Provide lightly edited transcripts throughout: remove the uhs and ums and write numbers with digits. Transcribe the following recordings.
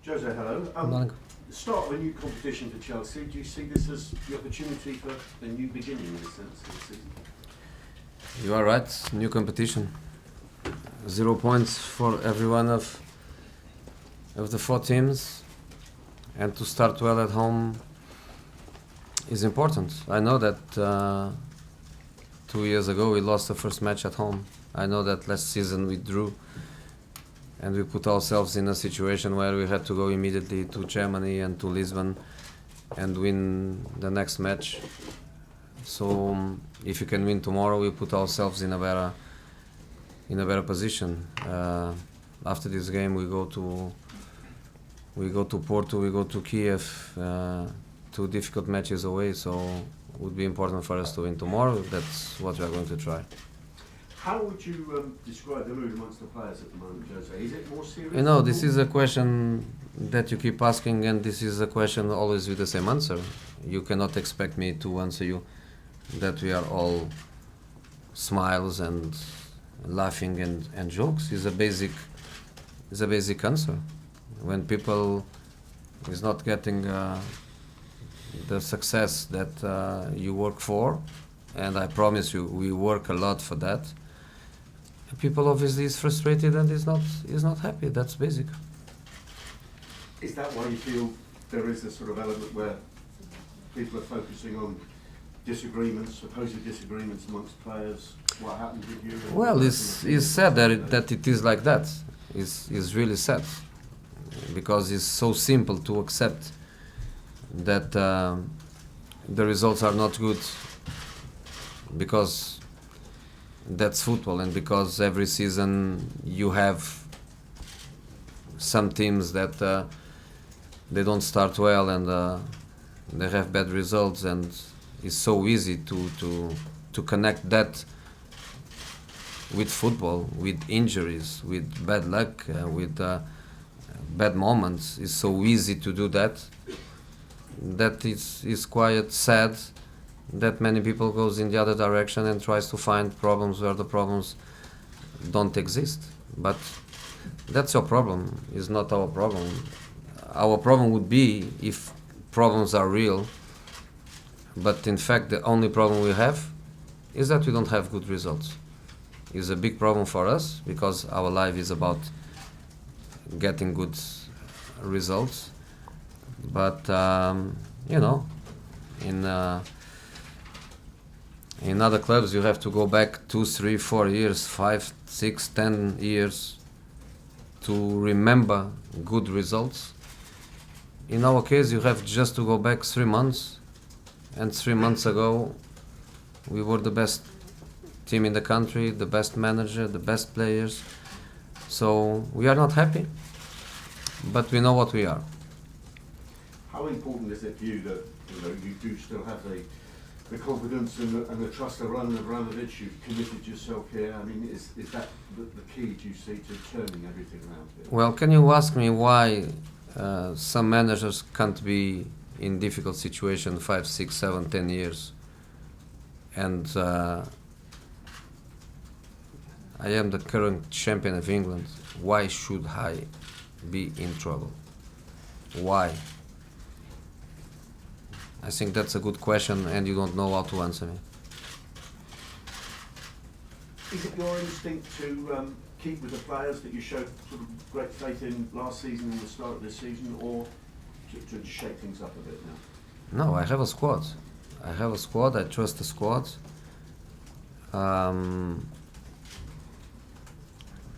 Jose, hello. Morning. The start of a new competition for Chelsea, do you see this as the opportunity for a new beginning in a sense this season? You are right, new competition. 0 points for every one of the 4 teams, and to start well at home is important. I know that 2 years ago we lost the first match at home. I know that last season we drew and we put ourselves in a situation where we had to go immediately to Germany and to Lisbon and win the next match. So if you can win tomorrow, we put ourselves in a better position. After this game, we go to Porto, we go to Kiev, 2 difficult matches away. So it would be important for us to win tomorrow. That's what we are going to try. How would you describe the mood amongst the players at the moment, Jose? Is it more serious? You know, this is a question that you keep asking, and this is a question always with the same answer. You cannot expect me to answer you that we are all smiles and laughing and jokes. Is a basic answer. When people is not getting the success that you work for, and I promise you, we work a lot for that. People obviously is frustrated and is not happy. That's basic. Is that why you feel there is a sort of element where people are focusing on disagreements, supposed disagreements amongst players? What happened with you? Well, it's sad that it is like that. It's really sad because it's so simple to accept that the results are not good because that's football, and because every season you have some teams that they don't start well and they have bad results, and it's so easy to connect that with football, with injuries, with bad luck, with bad moments. It's so easy to do that. That is quite sad that many people goes in the other direction and tries to find problems where the problems don't exist. But that's your problem, it's not our problem. Our problem would be if problems are real, but in fact the only problem we have is that we don't have good results. It's a big problem for us because our life is about getting good results. But you know, in other clubs you have to go back 2, 3, 4 years, 5, 6, 10 years to remember good results. In our case you have just to go back 3 months, and 3 months ago we were the best team in the country, the best manager, the best players. So we are not happy, but we know what we are. How important is it for you that you do still have the confidence and the trust of Abramovich? You've committed yourself here. I mean, is that the key, do you see, to turning everything around here? Well, can you ask me why some managers can't be in difficult situation 5, 6, 7, 10 years, and I am the current champion of England. Why should I be in trouble? Why? I think that's a good question, and you don't know how to answer me. Is it your instinct to keep with the players that you showed sort of great faith in last season and the start of this season, or to shake things up a bit now? No, I have a squad. I trust the squad.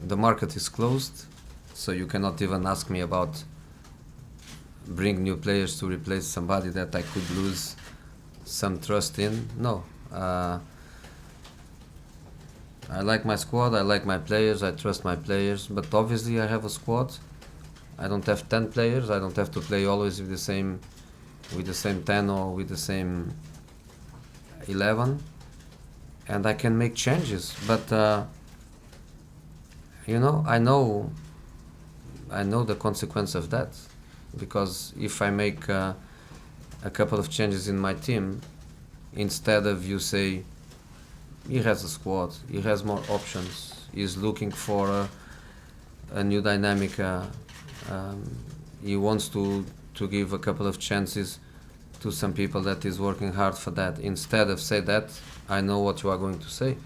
The market is closed, so you cannot even ask me about bring new players to replace somebody that I could lose some trust in. No. I like my squad, I like my players, I trust my players, but obviously I have a squad. I don't have 10 players, I don't have to play always with the same 10 or with the same 11, and I can make changes. But you know, I know the consequence of that, because if I make a couple of changes in my team, instead of you say he has a squad, he has more options, he's looking for a new dynamic, he wants to give a couple of chances to some people that is working hard for that. Instead of say that, I know what you are going to say.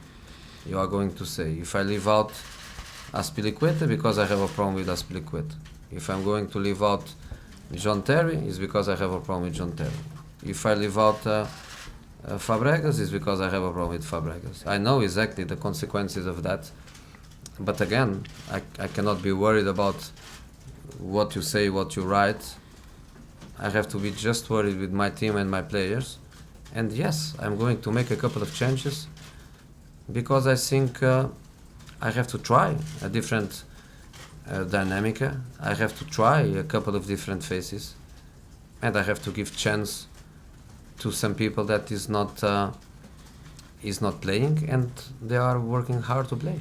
You are going to say, if I leave out Aspilicueta, because I have a problem with Aspilicueta. If I'm going to leave out John Terry, it's because I have a problem with John Terry. If I leave out Fabregas, it's because I have a problem with Fabregas. I know exactly the consequences of that, but again, I cannot be worried about what you say, what you write. I have to be just worried with my team and my players. And yes, I'm going to make a couple of changes because I think I have to try a different dynamic. I have to try a couple of different faces, and I have to give chance to some people that is not playing, and they are working hard to play.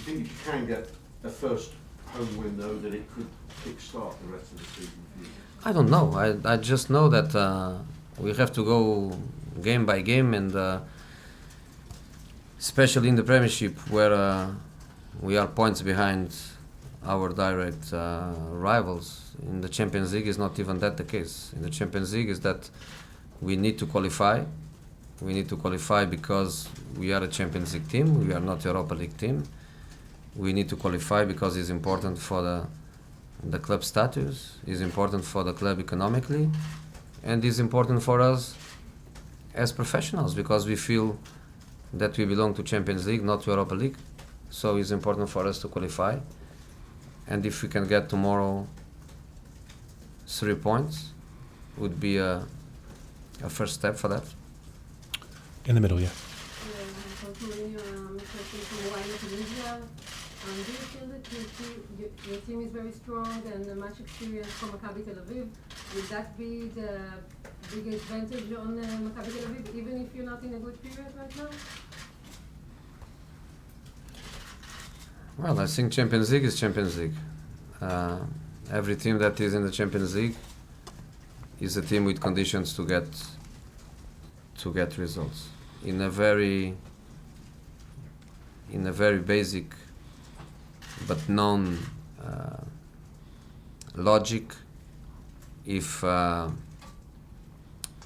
Do you think if you can get a first home win, though, that it could kick-start the rest of the season for you? I don't know. I just know that we have to go game by game, and especially in the Premiership, where we are points behind our direct rivals. In the Champions League is not even that the case. In the Champions League is that we need to qualify. We need to qualify because we are a Champions League team. We are not Europa League team. We need to qualify because it's important for the club status, it's important for the club economically, and it's important for us as professionals because we feel that we belong to Champions League, not to Europa League. So it's important for us to qualify. And if we can get tomorrow 3 points, would be a first step for that. In the middle, yeah. Coach Mourinho, question from Wine Tunisia. Do you feel that your team is very strong and much experience from Maccabi Tel Aviv? Would that be the big advantage on Maccabi Tel Aviv, even if you're not in a good period right now? Well, I think Champions League is Champions League. Every team that is in the Champions League is a team with conditions to get results. In a very basic but known logic, if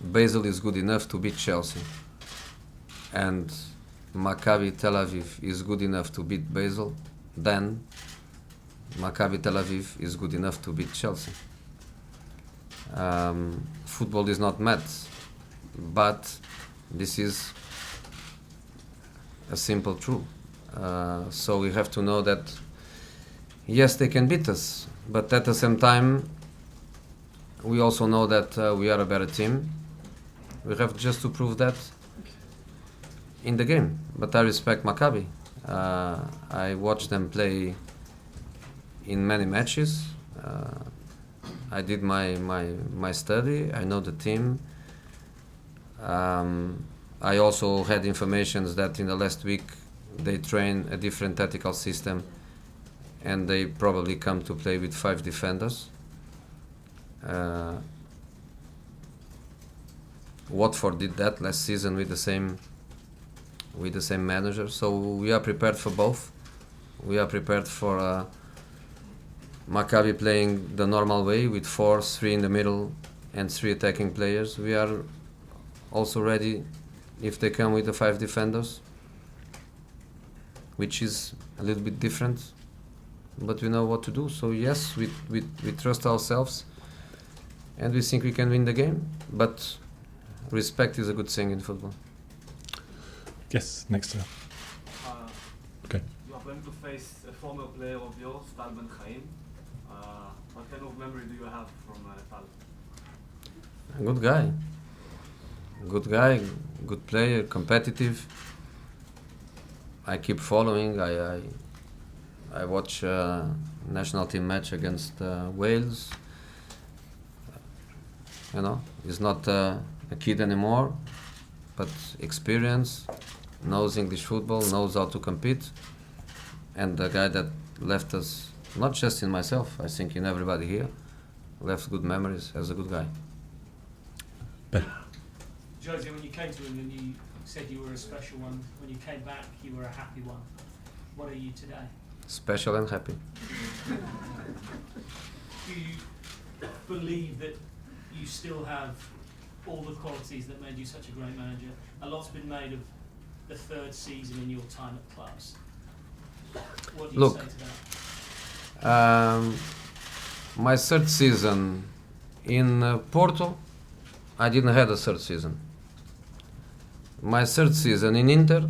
Basel is good enough to beat Chelsea and Maccabi Tel Aviv is good enough to beat Basel, then Maccabi Tel Aviv is good enough to beat Chelsea. Football is not maths, but this is a simple truth. So we have to know that yes, they can beat us, but at the same time we also know that we are a better team. We have just to prove that in the game. But I respect Maccabi. I watched them play in many matches. I did my study. I know the team. I also had information that in the last week they train a different tactical system and they probably come to play with 5 defenders. Watford did that last season with the same manager. So we are prepared for both. We are prepared for Maccabi playing the normal way with 4, 3 in the middle and 3 attacking players. We are also ready if they come with the 5 defenders, which is a little bit different, but we know what to do. So yes, we trust ourselves and we think we can win the game, but respect is a good thing in football. Yes, next to okay. You are going to face a former player of yours, Tal Ben Chaim. What kind of memory do you have from Tal? A good guy, good player, competitive. I keep following. I watch national team match against Wales. You know, he's not a kid anymore, but experience, knows English football, knows how to compete, and the guy that left us, not just in myself, I think in everybody here, left good memories as a good guy. Ben. Jose, when you came to England, you said you were a special one. When you came back, you were a happy one. What are you today? Special and happy. do you believe that you still have all the qualities that made you such a great manager? A lot's been made of the third season in your time at clubs. What do you Look, say to that? My third season in Porto, I didn't have a third season. My third season in Inter,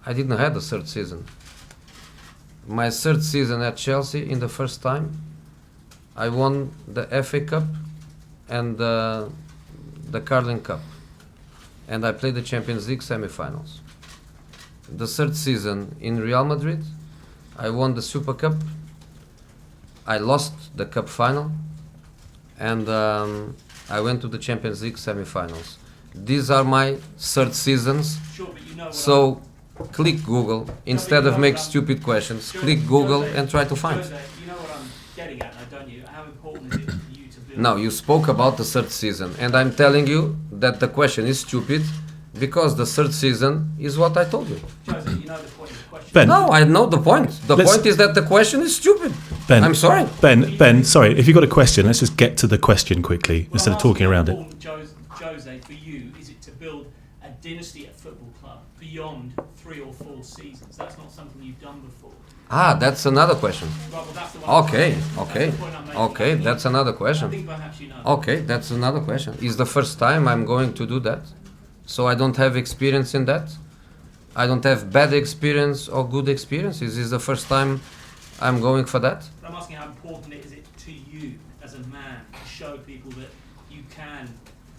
I didn't have a third season. My third season at Chelsea, in the first time, I won the FA Cup and the Carling Cup, and I played the Champions League semi-finals. The third season in Real Madrid, I won the Super Cup, I lost the Cup final, and I went to the Champions League semi-finals. These are my third seasons. Sure, but you know what So click Google instead you of know make what I'm- stupid questions. Jose, Click Google Jose, and try to find. Jose, you know what I'm getting at, now, don't you? How important is it for you to build? Now you spoke about the third season, and I'm telling you that the question is stupid because the third season is what I told you. Jose, you know the point of the question. Ben. No, I know the point. The Let's- point is that the question is stupid. Ben, I'm sorry. Ben, sorry. If you've got a question, let's just get to the question quickly Well, instead I'm of talking asking around how it. important, Jose, for you, is it to build a dynasty at football club beyond 3 or 4 seasons? That's not something you've done before. Ah, that's another question. Right, well, that's the one Okay, that's okay, the point I'm making. okay. That's another I question. think perhaps you know. Okay, that's another question. Is the first time I'm going to do that? So I don't have experience in that. I don't have bad experience or good experience. Is this the first time I'm going for that? But I'm asking how important is it to you as a man to show people that you can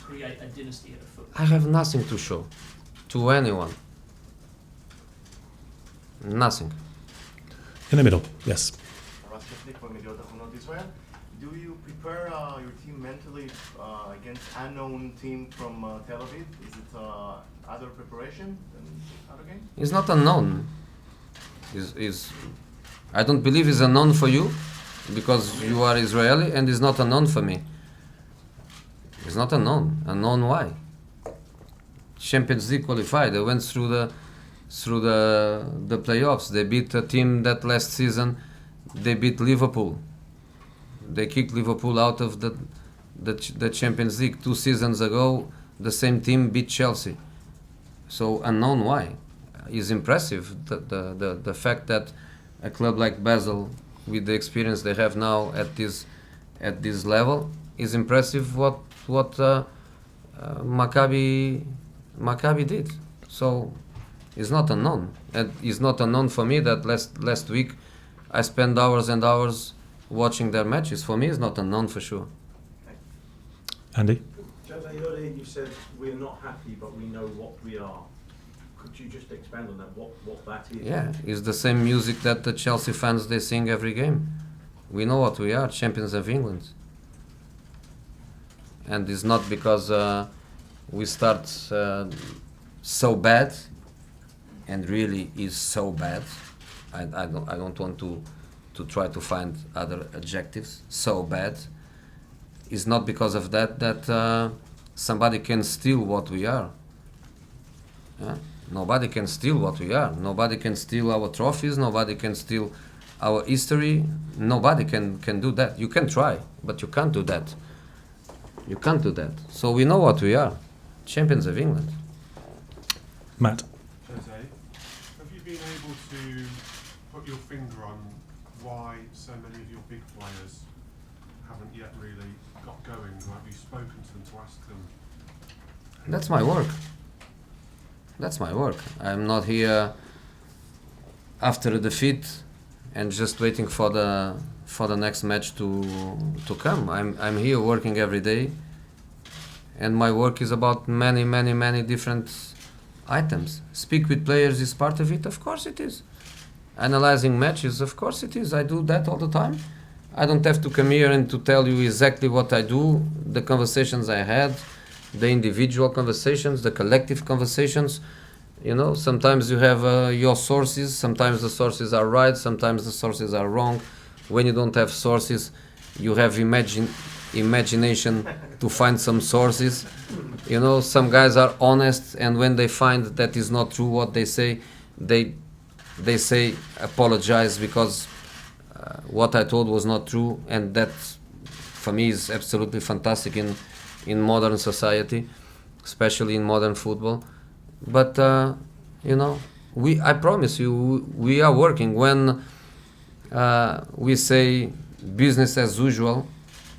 create a dynasty at a football? I have nothing to show to anyone. Nothing. In the middle, yes. from Mediot Achronot Israel. Do you prepare your team mentally against unknown team from Tel Aviv? Is it other preparation than other game? It's not unknown. Is I don't believe it's unknown for you because you are Israeli, and it's not unknown for me. It's not unknown. Unknown why? Champions League qualified. They went through the playoffs. They beat a team that last season they beat Liverpool. They kicked Liverpool out of the Champions League 2 seasons ago. The same team beat Chelsea. So unknown why is impressive. The fact that a club like Basel, with the experience they have now at this level, is impressive. What Maccabi did. So it's not unknown. And it's not unknown for me that last week I spent hours and hours watching their matches. For me, it's not unknown for sure. Andy? Jose, earlier you said we're not happy, but we know what we are. Could you just expand on that? What that is? Yeah, it's the same music that the Chelsea fans they sing every game. We know what we are, champions of England. And it's not because we start so bad, and really is so bad. I don't want to try to find other adjectives. So bad. It's not because of that somebody can steal what we are. Yeah? Nobody can steal what we are. Nobody can steal our trophies. Nobody can steal our history. Nobody can do that. You can try, but you can't do that. You can't do that. So we know what we are. Champions of England. Matt? Jose, have you been able to put your finger on why so many of your big players haven't yet really got going? Or have you spoken to them to ask them? That's my work. That's my work. I'm not here after a defeat and just waiting for the next match to come. I'm here working every day, and my work is about many different items. Speak with players is part of it, of course it is. Analyzing matches, of course it is. I do that all the time. I don't have to come here and to tell you exactly what I do, the conversations I had, the individual conversations, the collective conversations. You know, sometimes you have your sources, sometimes the sources are right, sometimes the sources are wrong. When you don't have sources, you have imagination to find some sources. You know, some guys are honest, and when they find that is not true what they say, they say apologize because what I told was not true, and that for me is absolutely fantastic in modern society, especially in modern football. But you know, I promise you, we are working. When we say business as usual,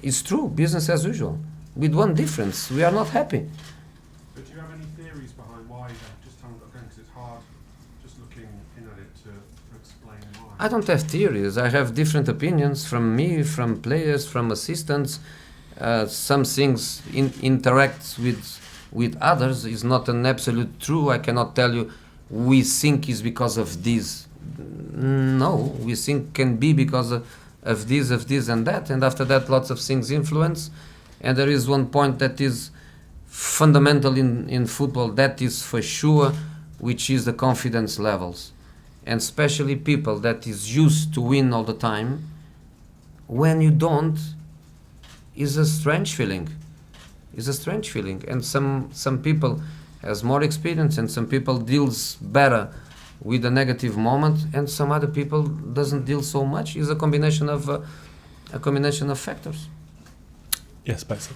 it's true, business as usual, with one difference: we are not happy. But do you have any theories behind why they just haven't got going? Because it's hard just looking in at it to explain why. I don't have theories. I have different opinions from me, from players, from assistants. Some things interact with others is not an absolute true. I cannot tell you we think is because of this. No, we think can be because of this and that, and after that lots of things influence. And there is one point that is fundamental in football, that is for sure, which is the confidence levels. And especially people that is used to win all the time, when you don't, is a strange feeling. Is a strange feeling. And some people has more experience, and some people deals better with a negative moment, and some other people doesn't deal so much. Is a combination of factors. Yes, Baxter.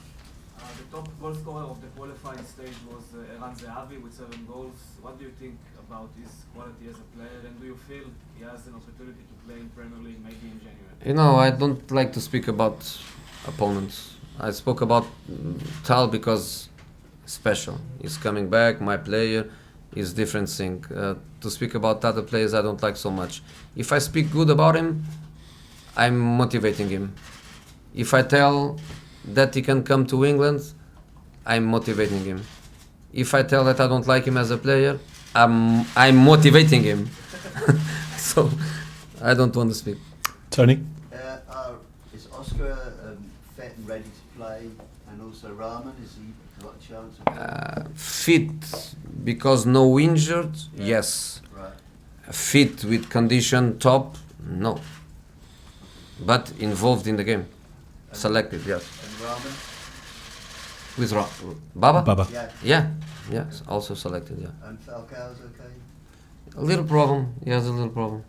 The top goal scorer of the qualifying stage was Eran Zehavi with 7 goals. What do you think about his quality as a player, and do you feel he has an opportunity to play in Premier League maybe in January? You know, I don't like to speak about opponents. I spoke about Tal because special. He's coming back, my player is different thing. To speak about other players, I don't like so much. If I speak good about him, I'm motivating him. If I tell that he can come to England, I'm motivating him. If I tell that I don't like him as a player, I'm motivating him. So I don't want to speak. Tony? Is Oscar fit and ready to play? And also Rahman, is he got a chance of Fit because no injured, yes. Right. Fit with condition top, no. But involved in the game. Selected, yes. And Rahman? With Baba? Baba. Yeah. Yeah, also selected, yeah. And Falcao's okay? A little problem, he has a little problem.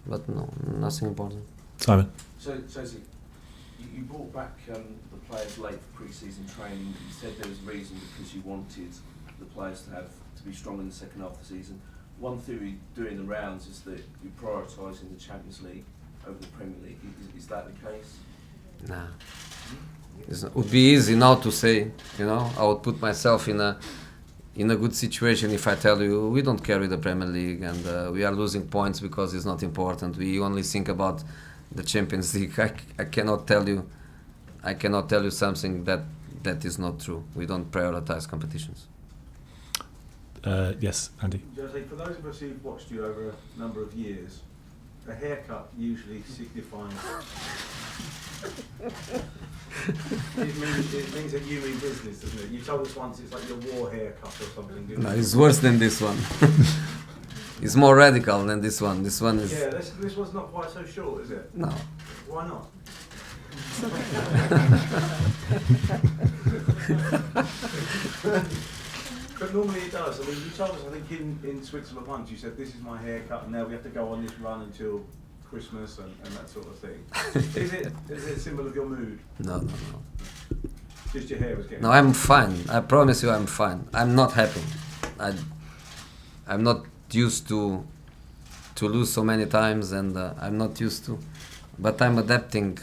But no, nothing important. Simon? So you brought back the players late for pre-season training. You said there was a reason because you wanted the players to be strong in the second half of the season. One theory doing the rounds is that you're prioritising the Champions League over the Premier League. Is that the case? Nah. It would be easy now to say, you know, I would put myself in a good situation if I tell you we don't carry the Premier League and we are losing points because it's not important. We only think about the Champions League. I cannot tell you something that is not true. We don't prioritize competitions. Yes, Andy. Jose, for those of us who've watched you over a number of years, a haircut usually signifies it means that you mean business, doesn't it? You told us once it's like your war haircut or something, didn't No, you? it's worse than this one. It's more radical than this one. This one is... Yeah, this one's not quite so short, is it? No. Why not? But normally it does. I mean, you told us, I think, in Switzerland once, you said, this is my haircut, and now we have to go on this run until Christmas and that sort of thing. Is it a symbol of your mood? No. Just your hair was getting... No, I'm fine. I promise you I'm fine. I'm not happy. I'm not used to lose so many times, and I'm not used to... But I'm adapting.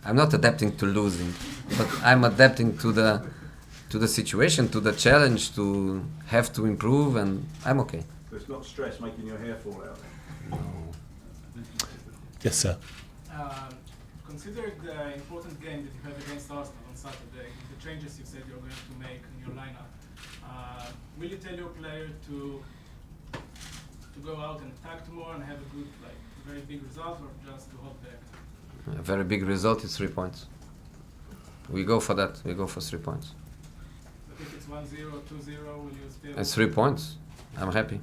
I'm not adapting to losing, but I'm adapting to the situation, to the challenge, to have to improve, and I'm okay. So it's not stress making your hair fall out? No. Yes, sir. Considering the important game that you have against Arsenal on Saturday, the changes you said you're going to make in your lineup, will you tell your player to go out and attack tomorrow and have a good, very big result, or just to hold back? A very big result is 3 points. We go for that. We go for 3 points. But if it's 1-0, 2-0, will you still... It's 3 points. I'm happy.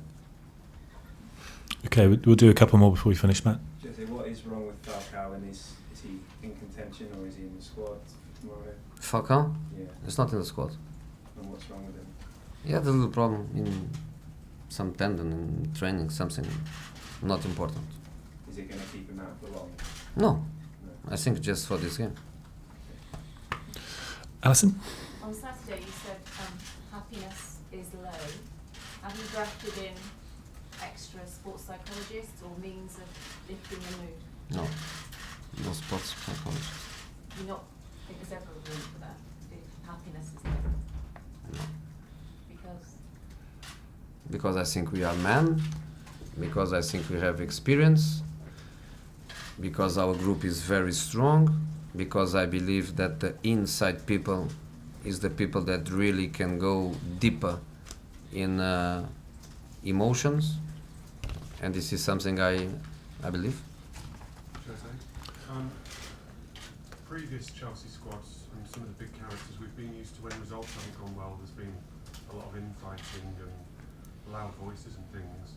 Okay, we'll do a couple more before we finish, Matt. Jose, what is wrong with Falcao, and is he in contention or is he in the squad for tomorrow? Falcao? Yeah. It's not in the squad. And what's wrong with him? He had a little problem in some tendon in training, something not important. Is it going to keep him out for long? No, I think just for this game. Alison? On Saturday you said happiness is low. Have you drafted in extra sports psychologists or means of lifting the mood? No, no sports psychologist. Do you not think there's ever a room for that if happiness is low? No. Because? Because I think we are men, because I think we have experience, because our group is very strong, because I believe that the inside people is the people that really can go deeper in emotions, and this is something I believe. Jose, previous Chelsea squads and some of the big characters, we've been used to when results haven't gone well, there's been a lot of infighting and loud voices and things.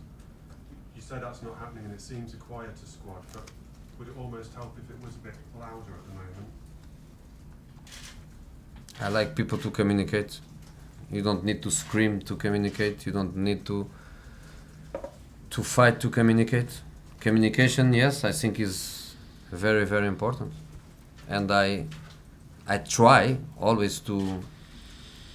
You say that's not happening and it seems a quieter squad, but would it almost help if it was a bit louder at the moment? I like people to communicate. You don't need to scream to communicate. You don't need to fight to communicate. Communication, yes, I think is very, very important. And I try always to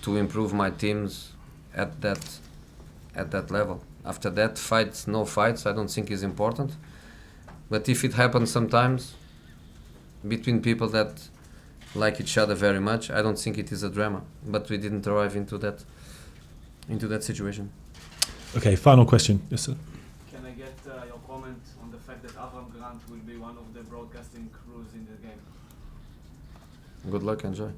improve my teams at that level. After that, fights, no fights, I don't think is important. But if it happens sometimes between people that like each other very much, I don't think it is a drama. But we didn't arrive into that situation. Okay, final question. Yes, sir. Can I get your comment on the fact that Avram Grant will be one of the broadcasting crews in the game? Good luck, enjoy.